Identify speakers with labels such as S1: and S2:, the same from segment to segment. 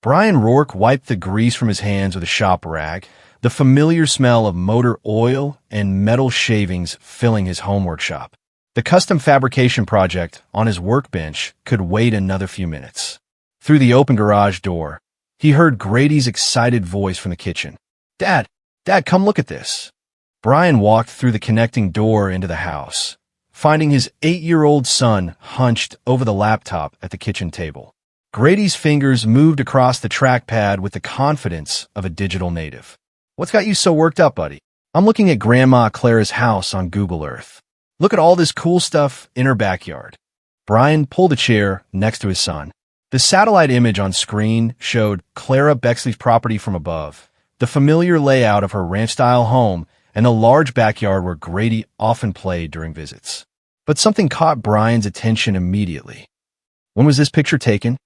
S1: Brian Rourke wiped the grease from his hands with a shop rag, the familiar smell of motor oil and metal shavings filling his home workshop. The custom fabrication project on his workbench could wait another few minutes. Through the open garage door, he heard Grady's excited voice from the kitchen. Dad, come look at this." Brian walked through the connecting door into the house, finding his 8-year-old son hunched over the laptop at the kitchen table. Grady's fingers moved across the trackpad with the confidence of a digital native. "What's got you so worked up, buddy?" "I'm looking at Grandma Clara's house on Google Earth. Look at all this cool stuff in her backyard." Brian pulled a chair next to his son. The satellite image on screen showed Clara Bexley's property from above, the familiar layout of her ranch-style home, and the large backyard where Grady often played during visits. But something caught Brian's attention immediately. "When was this picture taken?"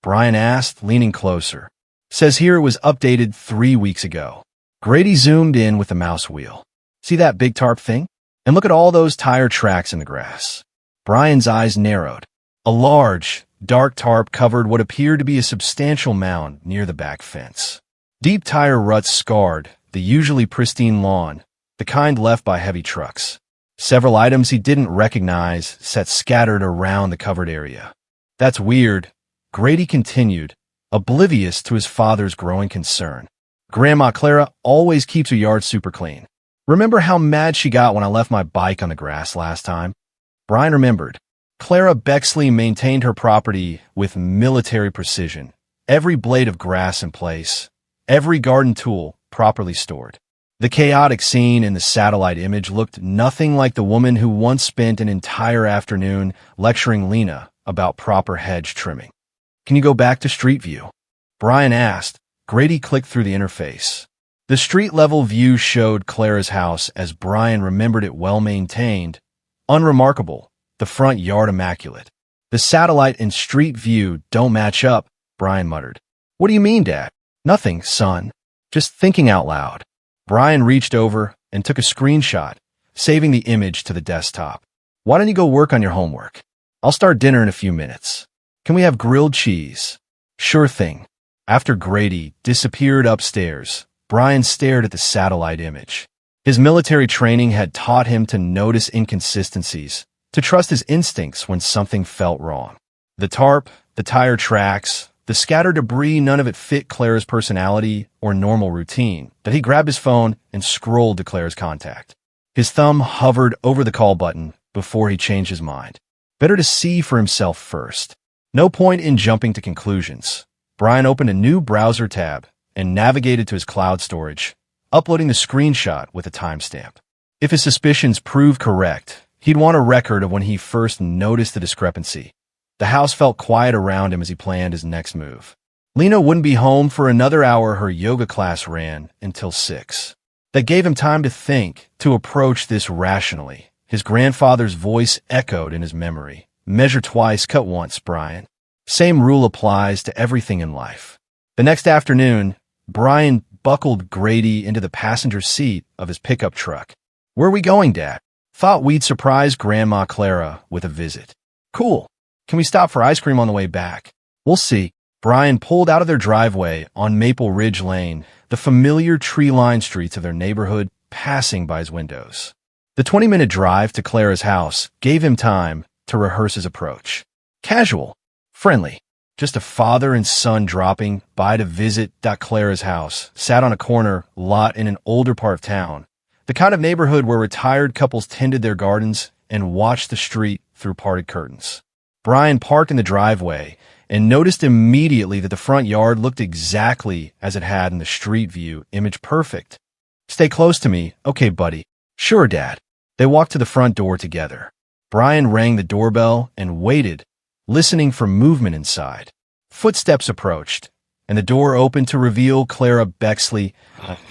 S1: Brian asked, leaning closer. "Says here it was updated 3 weeks ago." Grady zoomed in with the mouse wheel. "See that big tarp thing? And look at all those tire tracks in the grass." Brian's eyes narrowed. A large, dark tarp covered what appeared to be a substantial mound near the back fence. Deep tire ruts scarred the usually pristine lawn, the kind left by heavy trucks. Several items he didn't recognize sat scattered around the covered area. "That's weird," Grady continued, oblivious to his father's growing concern. "Grandma Clara always keeps her yard super clean. Remember how mad she got when I left my bike on the grass last time?" Brian remembered. Clara Bexley maintained her property with military precision, every blade of grass in place, every garden tool properly stored. The chaotic scene in the satellite image looked nothing like the woman who once spent an entire afternoon lecturing Lena about proper hedge trimming. "Can you go back to Street View?" Brian asked. Grady clicked through the interface. The street-level view showed Clara's house as Brian remembered it, well-maintained, unremarkable, the front yard immaculate. "The satellite and street view don't match up," Brian muttered. "What do you mean, Dad?" "Nothing, son. Just thinking out loud." Brian reached over and took a screenshot, saving the image to the desktop. "Why don't you go work on your homework? I'll start dinner in a few minutes. Can we have grilled cheese?" "Sure thing." After Grady disappeared upstairs, Brian stared at the satellite image. His military training had taught him to notice inconsistencies, to trust his instincts when something felt wrong. The tarp, the tire tracks, the scattered debris, none of it fit Clara's personality or normal routine, but he grabbed his phone and scrolled to Clara's contact. His thumb hovered over the call button before he changed his mind. Better to see for himself first. No point in jumping to conclusions. Brian opened a new browser tab and navigated to his cloud storage, uploading the screenshot with a timestamp. If his suspicions proved correct, he'd want a record of when he first noticed the discrepancy. The house felt quiet around him as he planned his next move. Lena wouldn't be home for another hour. Her yoga class ran until 6. That gave him time to think, to approach this rationally. His grandfather's voice echoed in his memory. "Measure twice, cut once, Brian." Same rule applies to everything in life. The next afternoon, Brian buckled Grady into the passenger seat of his pickup truck. "Where are we going, Dad?" "Thought we'd surprise Grandma Clara with a visit." "Cool. Can we stop for ice cream on the way back?" "We'll see." Brian pulled out of their driveway on Maple Ridge Lane, the familiar tree-lined streets of their neighborhood passing by his windows. The 20-minute drive to Clara's house gave him time to rehearse his approach. Casual. Friendly. Just a father and son dropping by to visit Clara's house, sat on a corner lot in an older part of town, the kind of neighborhood where retired couples tended their gardens and watched the street through parted curtains. Brian parked in the driveway and noticed immediately that the front yard looked exactly as it had in the street view image. Perfect. "Stay close to me, okay, buddy?" "Sure, Dad." They walked to the front door together. Brian rang the doorbell and waited, listening for movement inside. Footsteps approached, and the door opened to reveal Clara Bexley,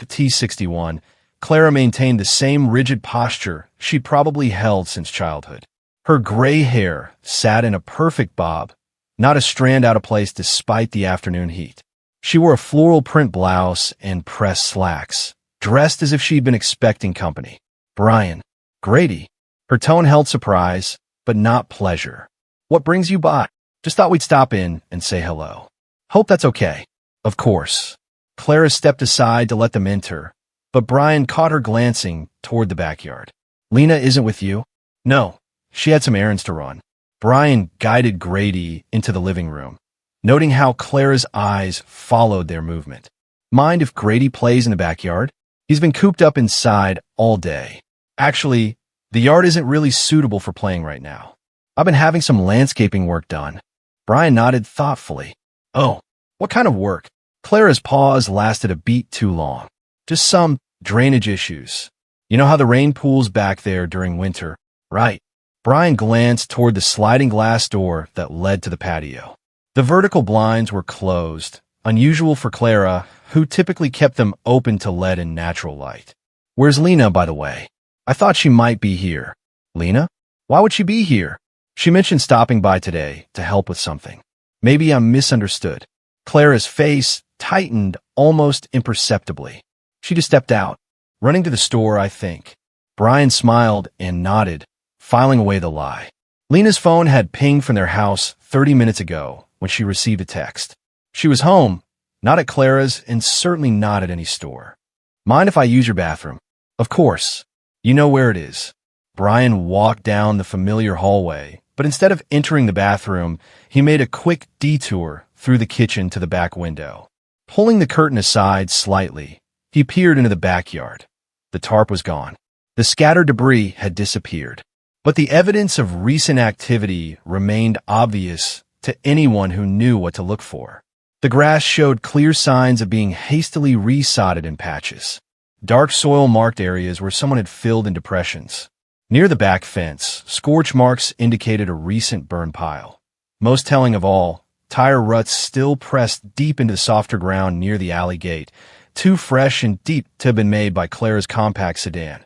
S1: T61. Clara maintained the same rigid posture she'd probably held since childhood. Her gray hair sat in a perfect bob, not a strand out of place despite the afternoon heat. She wore a floral print blouse and pressed slacks, dressed as if she'd been expecting company. "Brian." "Grady." Her tone held surprise, but not pleasure. "What brings you by?" "Just thought we'd stop in and say hello." "Hope that's okay." Of course. Clara stepped aside to let them enter, but Brian caught her glancing toward the backyard. Lena isn't with you? No, she had some errands to run. Brian guided Grady into the living room, noting how Clara's eyes followed their movement. Mind if Grady plays in the backyard? He's been cooped up inside all day. Actually, the yard isn't really suitable for playing right now. I've been having some landscaping work done. Brian nodded thoughtfully. Oh, what kind of work? Clara's pause lasted a beat too long. Just some drainage issues. You know how the rain pools back there during winter, right? Brian glanced toward the sliding glass door that led to the patio. The vertical blinds were closed, unusual for Clara, who typically kept them open to let in natural light. Where's Lena, by the way? I thought she might be here. Lena? Why would she be here? She mentioned stopping by today to help with something. Maybe I'm misunderstood. Clara's face tightened almost imperceptibly. She just stepped out. Running to the store, I think. Brian smiled and nodded, filing away the lie. Lena's phone had pinged from their house 30 minutes ago when she received a text. She was home, not at Clara's, and certainly not at any store. Mind if I use your bathroom? Of course. You know where it is. Brian walked down the familiar hallway, but instead of entering the bathroom, he made a quick detour through the kitchen to the back window. Pulling the curtain aside slightly, he peered into the backyard. The tarp was gone. The scattered debris had disappeared. But the evidence of recent activity remained obvious to anyone who knew what to look for. The grass showed clear signs of being hastily resodded in patches. Dark soil-marked areas where someone had filled in depressions. Near the back fence, scorch marks indicated a recent burn pile. Most telling of all, tire ruts still pressed deep into the softer ground near the alley gate, too fresh and deep to have been made by Clara's compact sedan.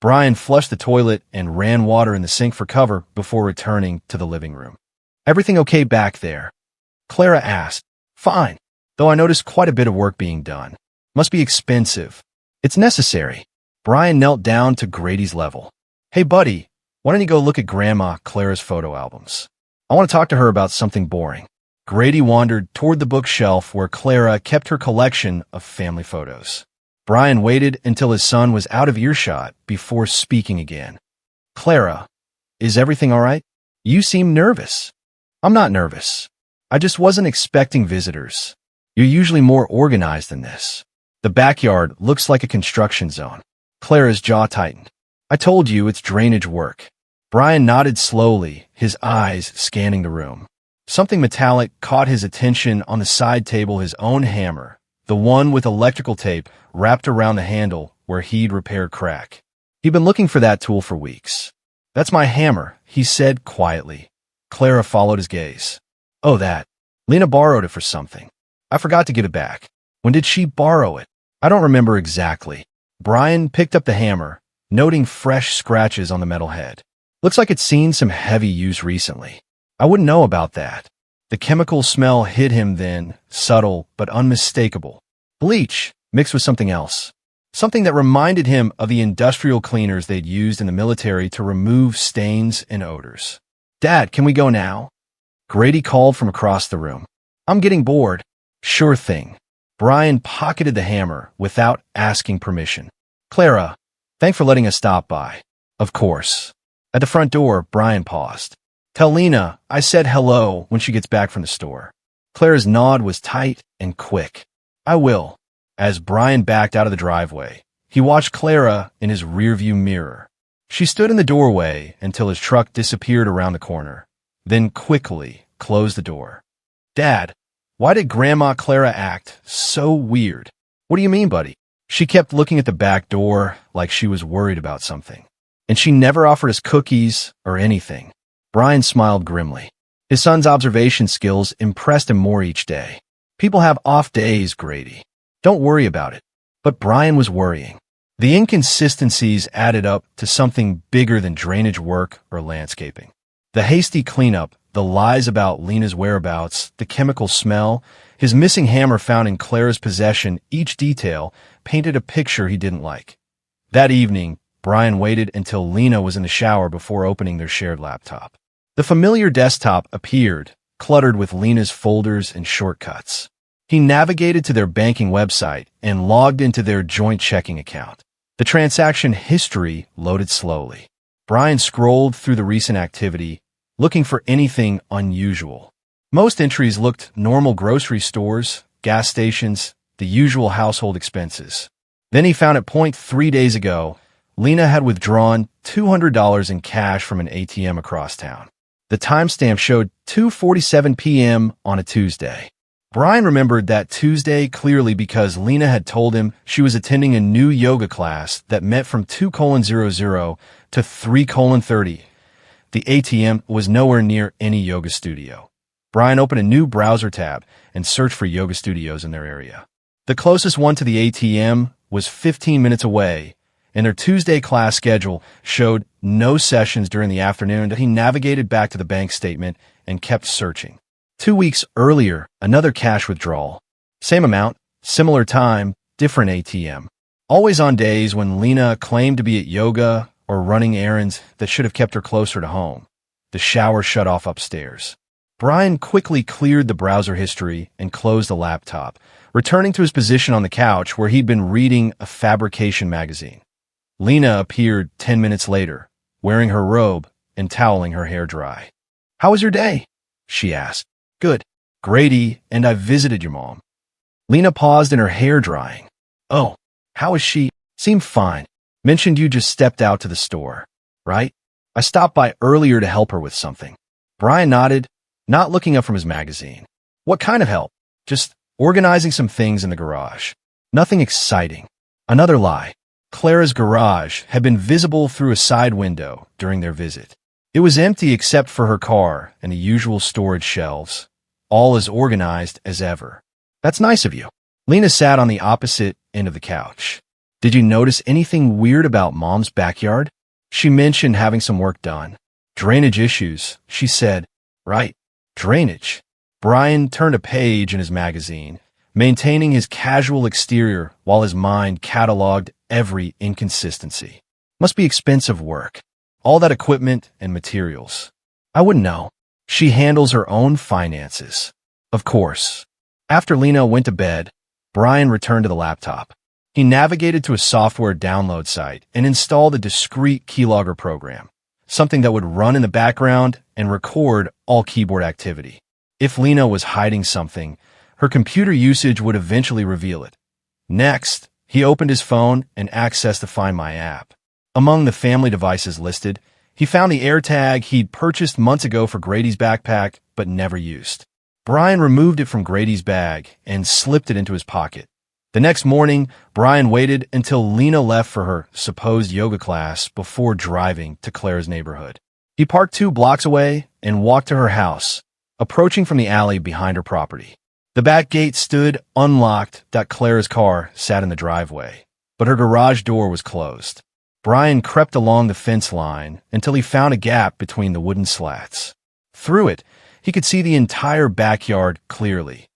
S1: Brian flushed the toilet and ran water in the sink for cover before returning to the living room. Everything okay back there? Clara asked. Fine, though I noticed quite a bit of work being done. Must be expensive. It's necessary. Brian knelt down to Grady's level. Hey, buddy, why don't you go look at Grandma Clara's photo albums? I want to talk to her about something boring. Grady wandered toward the bookshelf where Clara kept her collection of family photos. Brian waited until his son was out of earshot before speaking again. Clara, is everything all right? You seem nervous. I'm not nervous. I just wasn't expecting visitors. You're usually more organized than this. The backyard looks like a construction zone. Clara's jaw tightened. I told you it's drainage work. Brian nodded slowly, his eyes scanning the room. Something metallic caught his attention on the side table, his own hammer, the one with electrical tape wrapped around the handle where he'd repaired crack. He'd been looking for that tool for weeks. That's my hammer, he said quietly. Clara followed his gaze. Oh, that. Lena borrowed it for something. I forgot to give it back. When did she borrow it? I don't remember exactly. Brian picked up the hammer, noting fresh scratches on the metal head. Looks like it's seen some heavy use recently. I wouldn't know about that. The chemical smell hit him then, subtle but unmistakable. Bleach, mixed with something else. Something that reminded him of the industrial cleaners they'd used in the military to remove stains and odors. Dad, can we go now? Grady called from across the room. I'm getting bored. Sure thing. Brian pocketed the hammer without asking permission. Clara, thanks for letting us stop by. Of course. At the front door, Brian paused. Tell Lena I said hello when she gets back from the store. Clara's nod was tight and quick. I will. As Brian backed out of the driveway, he watched Clara in his rearview mirror. She stood in the doorway until his truck disappeared around the corner, then quickly closed the door. Dad, why did Grandma Clara act so weird? What do you mean, buddy? She kept looking at the back door like she was worried about something. And she never offered us cookies or anything. Brian smiled grimly. His son's observation skills impressed him more each day. People have off days, Grady. Don't worry about it. But Brian was worrying. The inconsistencies added up to something bigger than drainage work or landscaping. The hasty cleanup, the lies about Lena's whereabouts, the chemical smell, his missing hammer found in Clara's possession, each detail painted a picture he didn't like. That evening, Brian waited until Lena was in the shower before opening their shared laptop. The familiar desktop appeared, cluttered with Lena's folders and shortcuts. He navigated to their banking website and logged into their joint checking account. The transaction history loaded slowly. Brian scrolled through the recent activity, looking for anything unusual. Most entries looked normal: grocery stores, gas stations, the usual household expenses. Then he found at point 3 days ago, Lena had withdrawn $200 in cash from an ATM across town. The timestamp showed 2:47 p.m. on a Tuesday. Brian remembered that Tuesday clearly because Lena had told him she was attending a new yoga class that met from 2:00 to 3:30. The ATM was nowhere near any yoga studio. Brian opened a new browser tab and searched for yoga studios in their area. The closest one to the ATM was 15 minutes away, and their Tuesday class schedule showed no sessions during the afternoon. He navigated back to the bank statement and kept searching. 2 weeks earlier, another cash withdrawal. Same amount, similar time, different ATM. Always on days when Lena claimed to be at yoga or running errands that should have kept her closer to home. The shower shut off upstairs. Brian quickly cleared the browser history and closed the laptop, returning to his position on the couch where he'd been reading a fabrication magazine. Lena appeared 10 minutes later, wearing her robe and toweling her hair dry. "How was your day?" she asked. "Good. Grady and I visited your mom." Lena paused in her hair drying. "Oh, how is she?" "Seemed fine. Mentioned you just stepped out to the store, right?" "I stopped by earlier to help her with something." Brian nodded, not looking up from his magazine. "What kind of help?" "Just organizing some things in the garage. Nothing exciting." Another lie. Clara's garage had been visible through a side window during their visit. It was empty except for her car and the usual storage shelves, all as organized as ever. "That's nice of you." Lena sat on the opposite end of the couch. "Did you notice anything weird about Mom's backyard?" She mentioned having some work done. "Drainage issues," she said. "Right, drainage." Brian turned a page in his magazine, maintaining his casual exterior while his mind cataloged every inconsistency. "Must be expensive work. All that equipment and materials." "I wouldn't know. She handles her own finances." "Of course." After Lena went to bed, Brian returned to the laptop. He navigated to a software download site and installed a discrete keylogger program, something that would run in the background and record all keyboard activity. If Lena was hiding something, her computer usage would eventually reveal it. Next, he opened his phone and accessed the Find My app. Among the family devices listed, he found the AirTag he'd purchased months ago for Grady's backpack but never used. Brian removed it from Grady's bag and slipped it into his pocket. The next morning, Brian waited until Lena left for her supposed yoga class before driving to Clara's neighborhood. He parked 2 blocks away and walked to her house, approaching from the alley behind her property. The back gate stood unlocked. Clara's car sat in the driveway, but her garage door was closed. Brian crept along the fence line until he found a gap between the wooden slats. Through it, he could see the entire backyard clearly.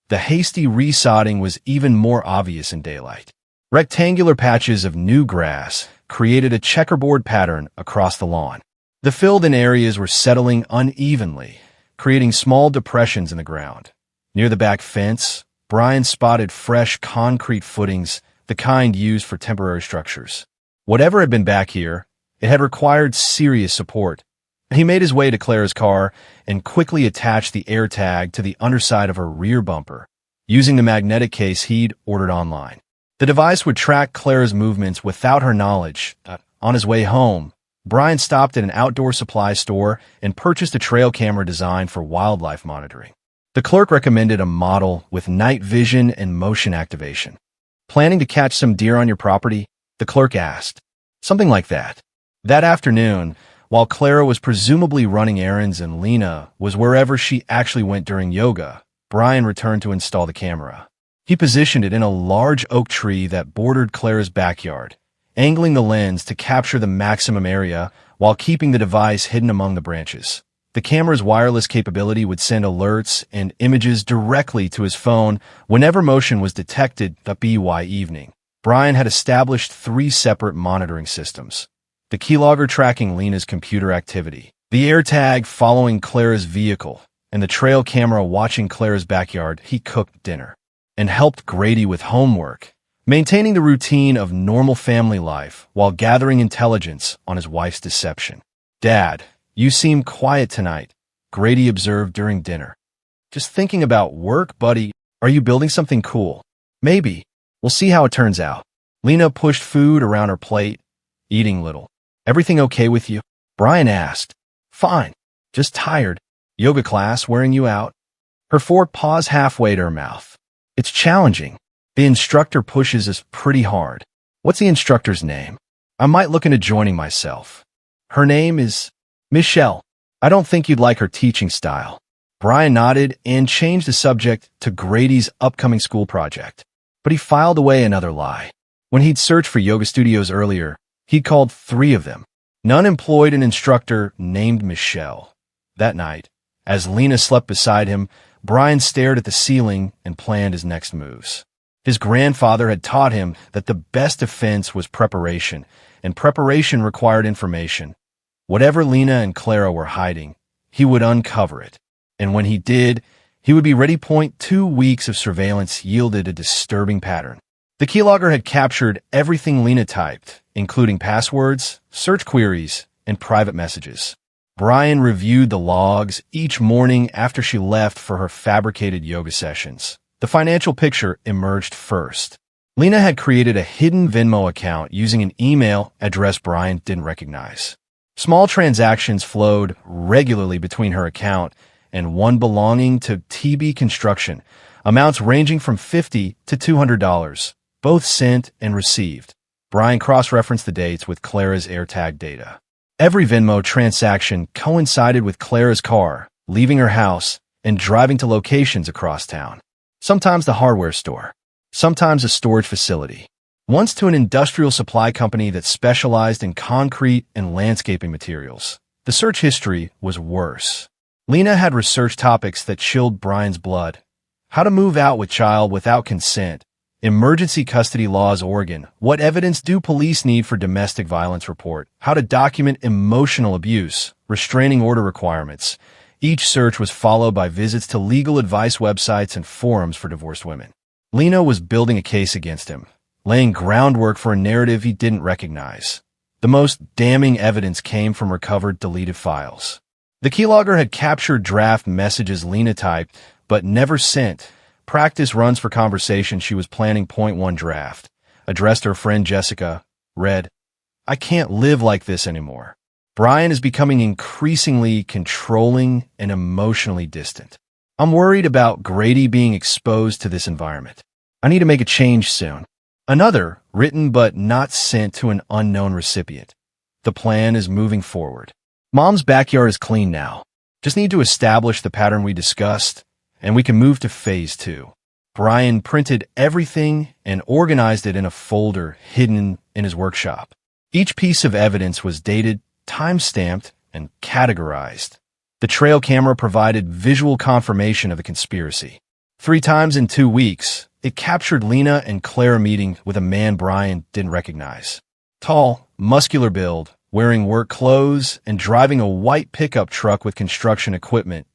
S1: The hasty resodding was even more obvious in daylight. Rectangular patches of new grass created a checkerboard pattern across the lawn. The filled-in areas were settling unevenly, creating small depressions in the ground. Near the back fence, Brian spotted fresh concrete footings, the kind used for temporary structures. Whatever had been back here, it had required serious support. He made his way to Clara's car and quickly attached the AirTag to the underside of her rear bumper, using the magnetic case he'd ordered online. The device would track Clara's movements without her knowledge. On his way home, Brian stopped at an outdoor supply store and purchased a trail camera designed for wildlife monitoring. The clerk recommended a model with night vision and motion activation. "Planning to catch some deer on your property?" the clerk asked. "Something like that." That afternoon, while Clara was presumably running errands and Lena was wherever she actually went during yoga, Brian returned to install the camera. He positioned it in a large oak tree that bordered Clara's backyard, angling the lens to capture the maximum area while keeping the device hidden among the branches. The camera's wireless capability would send alerts and images directly to his phone whenever motion was detected. By evening, Brian had established 3 separate monitoring systems: the keylogger tracking Lena's computer activity, the AirTag following Clara's vehicle, and the trail camera watching Clara's backyard. He cooked dinner. and helped Grady with homework, maintaining the routine of normal family life while gathering intelligence on his wife's deception. "Dad, you seem quiet tonight," Grady observed during dinner. "Just thinking about work, buddy. Are you building something cool?" "Maybe. We'll see how it turns out." Lena pushed food around her plate, eating little. "Everything okay with you?" Brian asked. "Fine. Just tired. Yoga class wearing you out?" Her fork paused halfway to her mouth. "It's challenging. The instructor pushes us pretty hard." "What's the instructor's name?" "I might look into joining myself." "Her name is Michelle. I don't think you'd like her teaching style." Brian nodded and changed the subject to Grady's upcoming school project. But he filed away another lie. When he'd searched for yoga studios earlier, he'd called 3 of them. None employed an instructor named Michelle. That night, as Lena slept beside him, Brian stared at the ceiling and planned his next moves. His grandfather had taught him that the best defense was preparation, and preparation required information. Whatever Lena and Clara were hiding, he would uncover it. And when he did, he would be ready. 2 weeks of surveillance yielded a disturbing pattern. The keylogger had captured everything Lena typed, including passwords, search queries, and private messages. Brian reviewed the logs each morning after she left for her fabricated yoga sessions. The financial picture emerged first. Lena had created a hidden Venmo account using an email address Brian didn't recognize. Small transactions flowed regularly between her account and one belonging to TB Construction, amounts ranging from $50 to $200, both sent and received. Brian cross-referenced the dates with Clara's AirTag data. Every Venmo transaction coincided with Clara's car, leaving her house and driving to locations across town. Sometimes the hardware store, sometimes a storage facility, once to an industrial supply company that specialized in concrete and landscaping materials. The search history was worse. Lena had researched topics that chilled Brian's blood. How to move out with child without consent, emergency custody laws Oregon, what evidence do police need for domestic violence report, how to document emotional abuse, restraining order requirements. Each search was followed by visits to legal advice websites and forums for divorced women. Lena was building a case against him, laying groundwork for a narrative he didn't recognize. The most damning evidence came from recovered deleted files. The keylogger had captured draft messages Lena typed, but never sent. Practice runs for conversation she was planning. .1 draft. Addressed her friend Jessica. Read, "I can't live like this anymore. Brian is becoming increasingly controlling and emotionally distant. I'm worried about Grady being exposed to this environment. I need to make a change soon." Another, written but not sent to an unknown recipient. "The plan is moving forward. Mom's backyard is clean now. Just need to establish the pattern we discussed, and we can move to phase 2. Brian printed everything and organized it in a folder hidden in his workshop. Each piece of evidence was dated, time-stamped, and categorized. The trail camera provided visual confirmation of the conspiracy. 3 times in 2 weeks, it captured Lena and Clara meeting with a man Brian didn't recognize. Tall, muscular build, wearing work clothes, and driving a white pickup truck with construction equipment.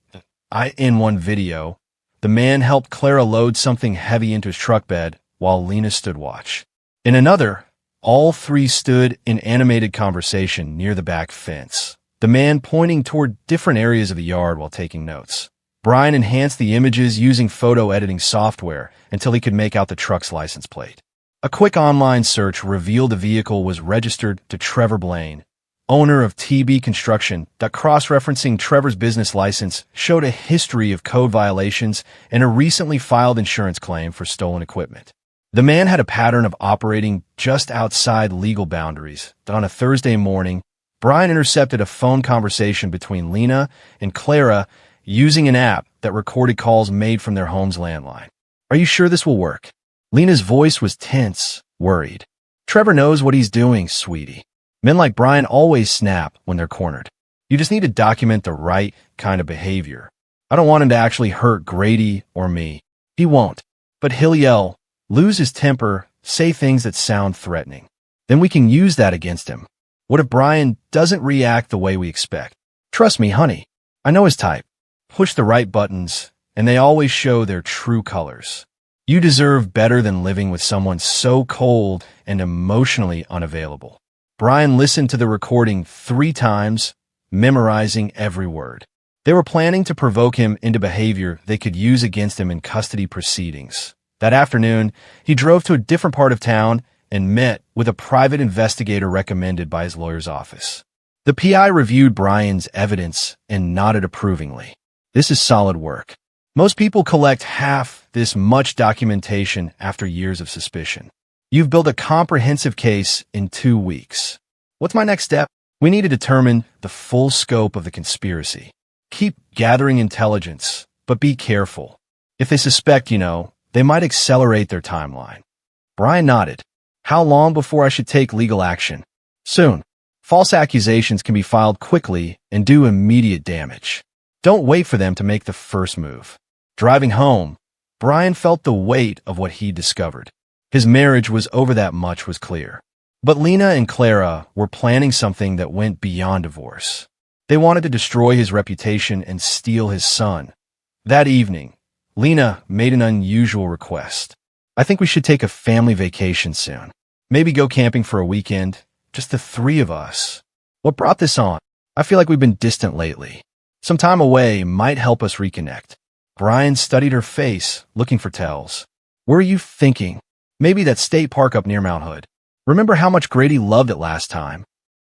S1: In one video, the man helped Clara load something heavy into his truck bed while Lena stood watch. In another, all 3 stood in animated conversation near the back fence, the man pointing toward different areas of the yard while taking notes. Brian enhanced the images using photo editing software until he could make out the truck's license plate. A quick online search revealed the vehicle was registered to Trevor Blaine, owner of TB Construction. That cross-referencing Trevor's business license showed a history of code violations and a recently filed insurance claim for stolen equipment. The man had a pattern of operating just outside legal boundaries. On a Thursday morning, Brian intercepted a phone conversation between Lena and Clara using an app that recorded calls made from their home's landline. "Are you sure this will work?" Lena's voice was tense, worried. "Trevor knows what he's doing, sweetie. Men like Brian always snap when they're cornered. You just need to document the right kind of behavior. I don't want him to actually hurt Grady or me. He won't. But he'll yell, lose his temper, say things that sound threatening. Then we can use that against him. What if Brian doesn't react the way we expect? Trust me, honey. I know his type. Push the right buttons, and they always show their true colors." You deserve better than living with someone so cold and emotionally unavailable. Brian listened to the recording 3 times, memorizing every word. They were planning to provoke him into behavior they could use against him in custody proceedings. That afternoon, he drove to a different part of town and met with a private investigator recommended by his lawyer's office. The PI reviewed Brian's evidence and nodded approvingly. This is solid work. Most people collect half this much documentation after years of suspicion. You've built a comprehensive case in 2 weeks. What's my next step? We need to determine the full scope of the conspiracy. Keep gathering intelligence, but be careful. If they suspect, they might accelerate their timeline. Brian nodded. How long before I should take legal action? Soon. False accusations can be filed quickly and do immediate damage. Don't wait for them to make the first move. Driving home, Brian felt the weight of what he discovered. His marriage was over, that much was clear. But Lena and Clara were planning something that went beyond divorce. They wanted to destroy his reputation and steal his son. That evening, Lena made an unusual request. I think we should take a family vacation soon. Maybe go camping for a weekend, just the 3 of us. What brought this on? I feel like we've been distant lately. Some time away might help us reconnect. Brian studied her face, looking for tells. What were you thinking? Maybe that state park up near Mount Hood. Remember how much Grady loved it last time?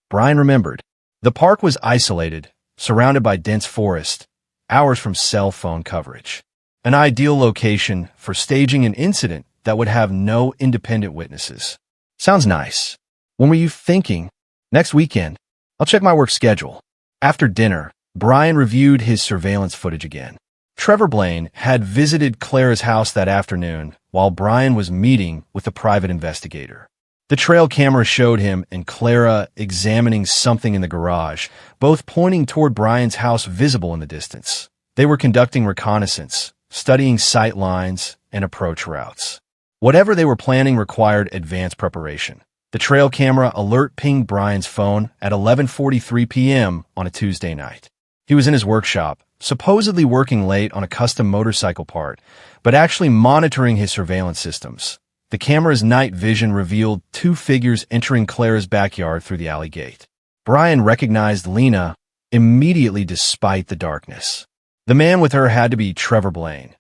S1: Brian remembered. The park was isolated, surrounded by dense forest, hours from cell phone coverage. An ideal location for staging an incident that would have no independent witnesses. Sounds nice. When were you thinking? Next weekend. I'll check my work schedule. After dinner, Brian reviewed his surveillance footage again. Trevor Blaine had visited Clara's house that afternoon while Brian was meeting with a private investigator. The trail camera showed him and Clara examining something in the garage, both pointing toward Brian's house visible in the distance. They were conducting reconnaissance, studying sight lines and approach routes. Whatever they were planning required advanced preparation. The trail camera alert pinged Brian's phone at 11:43 p.m. on a Tuesday night. He was in his workshop, supposedly working late on a custom motorcycle part, but actually monitoring his surveillance systems. The camera's night vision revealed 2 figures entering Clara's backyard through the alley gate. Brian recognized Lena immediately despite the darkness. The man with her had to be Trevor Blaine.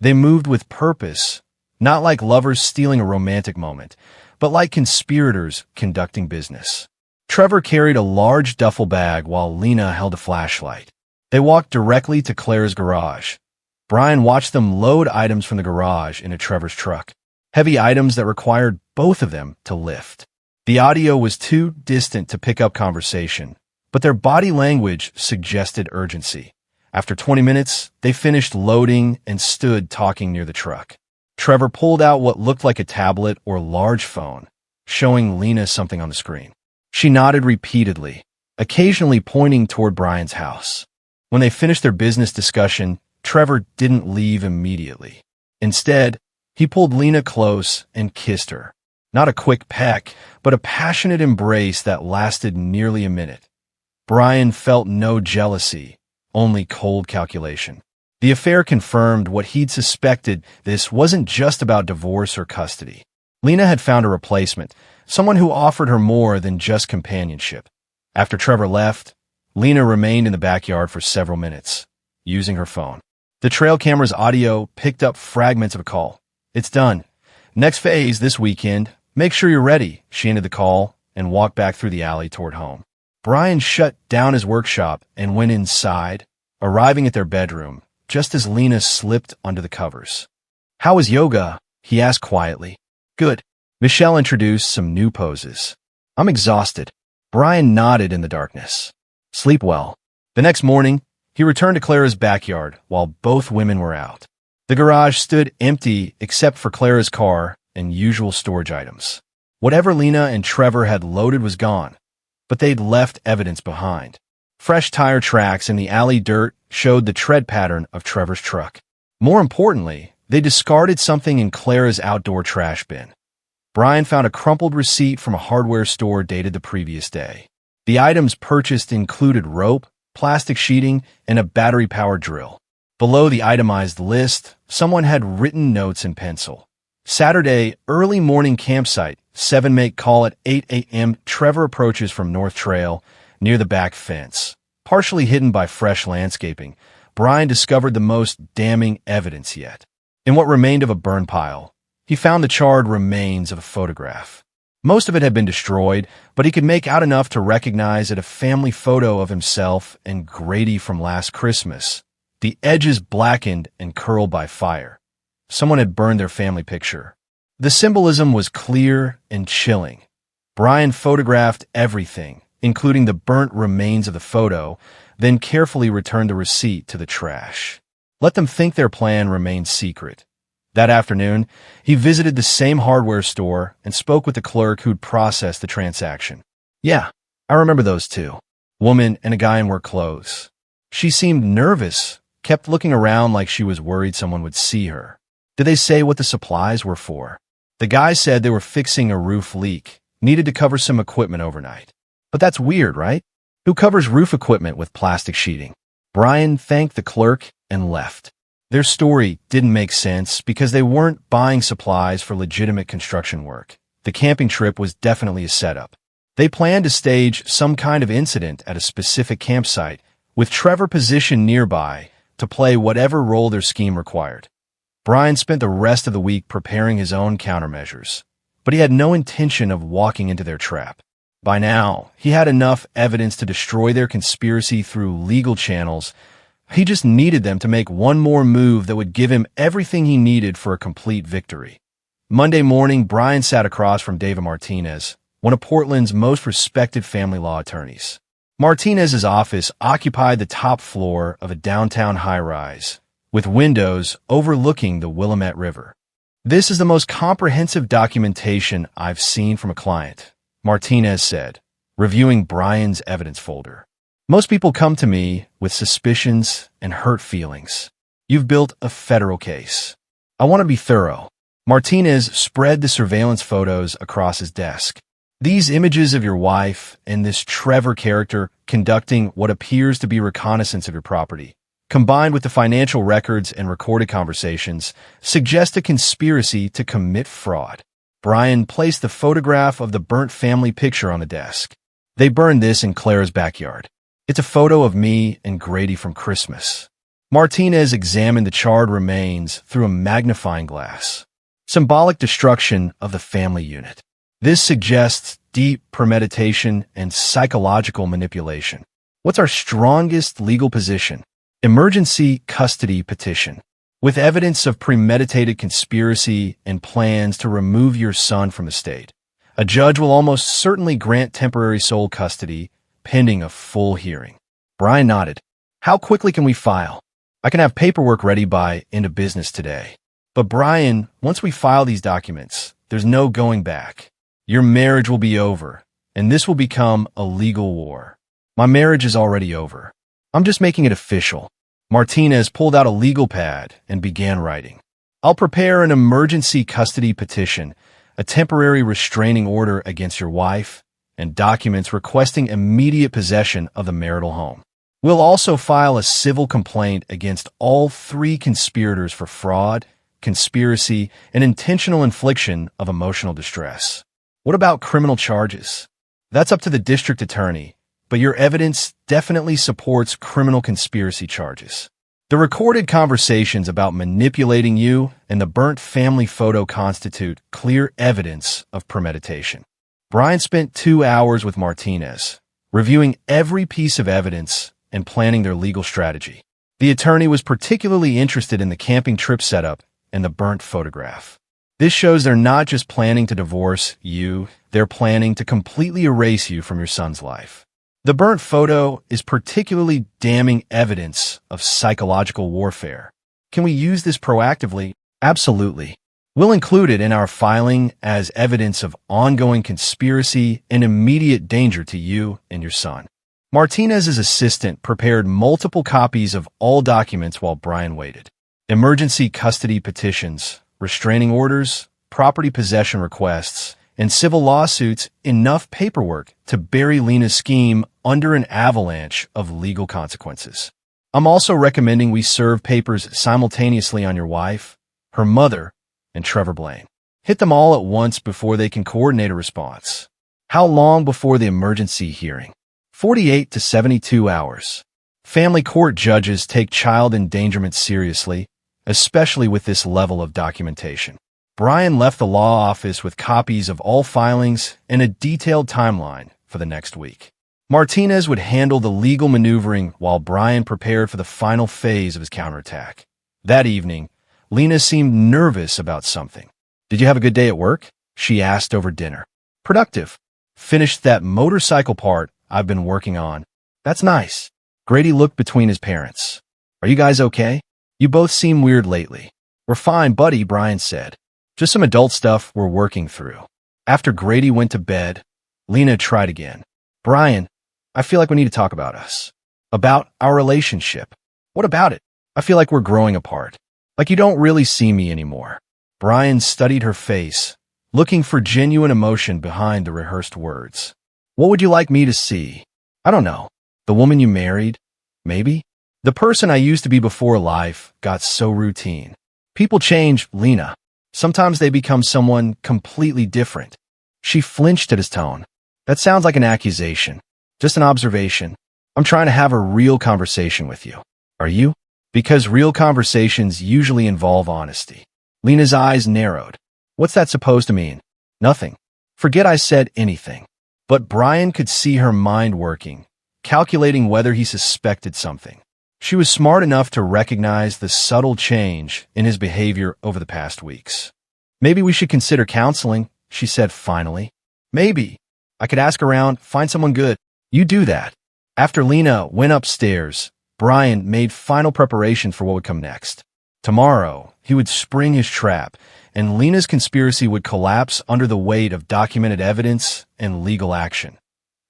S1: They moved with purpose, not like lovers stealing a romantic moment, but like conspirators conducting business. Trevor carried a large duffel bag while Lena held a flashlight. They walked directly to Clara's garage. Brian watched them load items from the garage into Trevor's truck, heavy items that required both of them to lift. The audio was too distant to pick up conversation, but their body language suggested urgency. After 20 minutes, they finished loading and stood talking near the truck. Trevor pulled out what looked like a tablet or large phone, showing Lena something on the screen. She nodded repeatedly, occasionally pointing toward Brian's house. When they finished their business discussion, Trevor didn't leave immediately. Instead, he pulled Lena close and kissed her. Not a quick peck, but a passionate embrace that lasted nearly a minute. Brian felt no jealousy, only cold calculation. The affair confirmed what he'd suspected. This wasn't just about divorce or custody. Lena had found a replacement, someone who offered her more than just companionship. After Trevor left, Lena remained in the backyard for several minutes, using her phone. The trail camera's audio picked up fragments of a call. It's done. Next phase this weekend. Make sure you're ready. She ended the call and walked back through the alley toward home. Brian shut down his workshop and went inside, arriving at their bedroom just as Lena slipped under the covers. How was yoga? He asked quietly. Good. Michelle introduced some new poses. I'm exhausted. Brian nodded in the darkness. Sleep well. The next morning, he returned to Clara's backyard while both women were out. The garage stood empty except for Clara's car and usual storage items. Whatever Lena and Trevor had loaded was gone, but they'd left evidence behind. Fresh tire tracks in the alley dirt showed the tread pattern of Trevor's truck. More importantly, they discarded something in Clara's outdoor trash bin. Brian found a crumpled receipt from a hardware store dated the previous day. The items purchased included rope, plastic sheeting, and a battery-powered drill. Below the itemized list, someone had written notes in pencil. Saturday, early morning campsite, 7 make call at 8 a.m. Trevor approaches from North Trail, near the back fence. Partially hidden by fresh landscaping, Brian discovered the most damning evidence yet. In what remained of a burn pile, he found the charred remains of a photograph. Most of it had been destroyed, but he could make out enough to recognize it a family photo of himself and Grady from last Christmas. The edges blackened and curled by fire. Someone had burned their family picture. The symbolism was clear and chilling. Brian photographed everything, including the burnt remains of the photo, then carefully returned the receipt to the trash. Let them think their plan remained secret. That afternoon, he visited the same hardware store and spoke with the clerk who'd processed the transaction. Yeah, I remember those two. Woman and a guy in work clothes. She seemed nervous, kept looking around like she was worried someone would see her. Did they say what the supplies were for? The guy said they were fixing a roof leak, needed to cover some equipment overnight. But that's weird, right? Who covers roof equipment with plastic sheeting? Brian thanked the clerk and left. Their story didn't make sense because they weren't buying supplies for legitimate construction work. The camping trip was definitely a setup. They planned to stage some kind of incident at a specific campsite, with Trevor positioned nearby to play whatever role their scheme required. Brian spent the rest of the week preparing his own countermeasures, but he had no intention of walking into their trap. By now, he had enough evidence to destroy their conspiracy through legal channels. He just needed them to make one more move that would give him everything he needed for a complete victory. Monday morning, Brian sat across from David Martinez, one of Portland's most respected family law attorneys. Martinez's office occupied the top floor of a downtown high-rise, with windows overlooking the Willamette River. This is the most comprehensive documentation I've seen from a client, Martinez said, reviewing Brian's evidence folder. Most people come to me with suspicions and hurt feelings. You've built a federal case. I want to be thorough. Martinez spread the surveillance photos across his desk. These images of your wife and this Trevor character conducting what appears to be reconnaissance of your property, combined with the financial records and recorded conversations, suggest a conspiracy to commit fraud. Brian placed the photograph of the burnt family picture on the desk. They burned this in Clara's backyard. It's a photo of me and Grady from Christmas. Martinez examined the charred remains through a magnifying glass. Symbolic destruction of the family unit. This suggests deep premeditation and psychological manipulation. What's our strongest legal position? Emergency custody petition. With evidence of premeditated conspiracy and plans to remove your son from the state, a judge will almost certainly grant temporary sole custody pending a full hearing. Brian nodded. How quickly can we file? I can have paperwork ready by end of business today. But Brian, once we file these documents, there's no going back. Your marriage will be over, and this will become a legal war. My marriage is already over. I'm just making it official. Martinez pulled out a legal pad and began writing. I'll prepare an emergency custody petition, a temporary restraining order against your wife, and documents requesting immediate possession of the marital home. We'll also file a civil complaint against all 3 conspirators for fraud, conspiracy, and intentional infliction of emotional distress. What about criminal charges? That's up to the district attorney, but your evidence definitely supports criminal conspiracy charges. The recorded conversations about manipulating you and the burnt family photo constitute clear evidence of premeditation. Brian spent 2 hours with Martinez, reviewing every piece of evidence and planning their legal strategy. The attorney was particularly interested in the camping trip setup and the burnt photograph. This shows they're not just planning to divorce you, they're planning to completely erase you from your son's life. The burnt photo is particularly damning evidence of psychological warfare. Can we use this proactively? Absolutely. We'll include it in our filing as evidence of ongoing conspiracy and immediate danger to you and your son. Martinez's assistant prepared multiple copies of all documents while Brian waited. Emergency custody petitions, restraining orders, property possession requests, and civil lawsuits, enough paperwork to bury Lena's scheme under an avalanche of legal consequences. I'm also recommending we serve papers simultaneously on your wife, her mother, and Trevor Blaine. Hit them all at once before they can coordinate a response. How long before the emergency hearing? 48 to 72 hours. Family court judges take child endangerment seriously, especially with this level of documentation. Brian left the law office with copies of all filings and a detailed timeline for the next week. Martinez would handle the legal maneuvering while Brian prepared for the final phase of his counterattack. That evening, Lena seemed nervous about something. "Did you have a good day at work?" she asked over dinner. "Productive. Finished that motorcycle part I've been working on." "That's nice." Grady looked between his parents. "Are you guys okay? You both seem weird lately." "We're fine, buddy," Brian said. "Just some adult stuff we're working through." After Grady went to bed, Lena tried again. "Brian, I feel like we need to talk about us. About our relationship." "What about it?" "I feel like we're growing apart. Like you don't really see me anymore." Brian studied her face, looking for genuine emotion behind the rehearsed words. "What would you like me to see?" "I don't know. The woman you married? Maybe? The person I used to be before life got so routine. People change, Lena. Sometimes they become someone completely different." She flinched at his tone. "That sounds like an accusation. Just an observation. I'm trying to have a real conversation with you." "Are you?" "Because real conversations usually involve honesty." Lena's eyes narrowed. "What's that supposed to mean?" "Nothing. Forget I said anything." But Brian could see her mind working, calculating whether he suspected something. She was smart enough to recognize the subtle change in his behavior over the past weeks. "Maybe we should consider counseling," she said finally. "Maybe. I could ask around, find someone good." "You do that." After Lena went upstairs, Brian made final preparation for what would come next. Tomorrow, he would spring his trap, and Lena's conspiracy would collapse under the weight of documented evidence and legal action.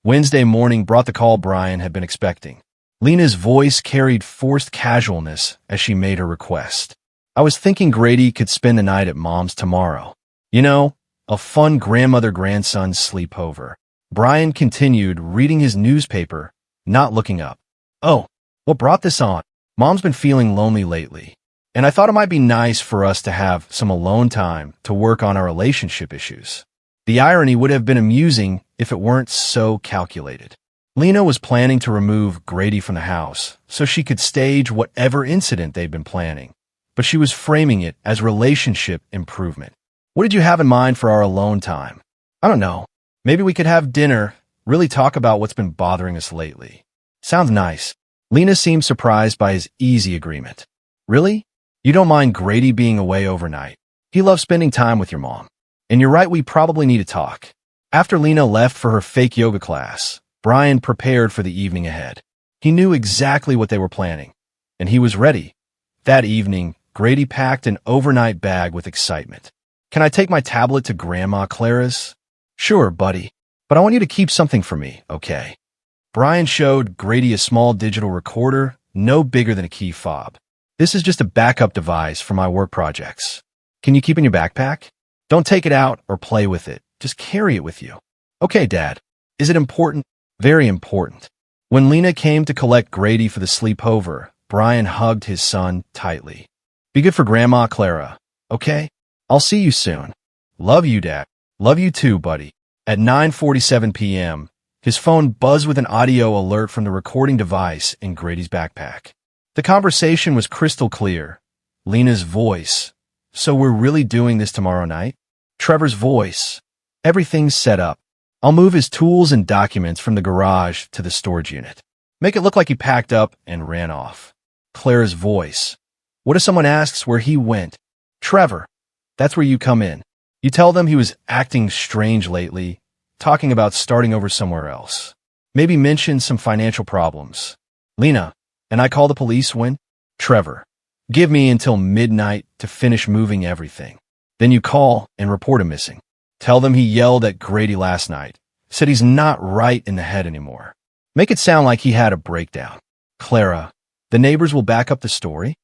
S1: Wednesday morning brought the call Brian had been expecting. Lena's voice carried forced casualness as she made her request. "I was thinking Grady could spend the night at Mom's tomorrow. You know, a fun grandmother-grandson sleepover." Brian continued reading his newspaper, not looking up. "Oh, what brought this on? Mom's been feeling lonely lately, and I thought it might be nice for us to have some alone time to work on our relationship issues." The irony would have been amusing if it weren't so calculated. Lena was planning to remove Grady from the house so she could stage whatever incident they'd been planning, but she was framing it as relationship improvement. "What did you have in mind for our alone time?" "I don't know. Maybe we could have dinner, really talk about what's been bothering us lately." "Sounds nice." Lena seemed surprised by his easy agreement. "Really? You don't mind Grady being away overnight? He loves spending time with your mom. And you're right, we probably need to talk." After Lena left for her fake yoga class, Brian prepared for the evening ahead. He knew exactly what they were planning, and he was ready. That evening, Grady packed an overnight bag with excitement. "Can I take my tablet to Grandma Clara's?" "Sure, buddy, but I want you to keep something for me, okay?" Brian showed Grady a small digital recorder, no bigger than a key fob. "This is just a backup device for my work projects. Can you keep it in your backpack? Don't take it out or play with it. Just carry it with you." "Okay, Dad." "Is it important?" "Very important." When Lena came to collect Grady for the sleepover, Brian hugged his son tightly. "Be good for Grandma Clara, okay? I'll see you soon." "Love you, Dad." "Love you too, buddy." At 9:47 p.m., his phone buzzed with an audio alert from the recording device in Grady's backpack. The conversation was crystal clear. Lena's voice. "So we're really doing this tomorrow night?" Trevor's voice. "Everything's set up. I'll move his tools and documents from the garage to the storage unit. Make it look like he packed up and ran off." Clara's voice. "What if someone asks where he went?" Trevor. "That's where you come in. You tell them he was acting strange lately, talking about starting over somewhere else. Maybe mention some financial problems." Lena. "And I call the police when?" Trevor. "Give me until midnight to finish moving everything. Then you call and report him missing. Tell them he yelled at Grady last night, said he's not right in the head anymore. Make it sound like he had a breakdown." Clara. "The neighbors will back up the story?"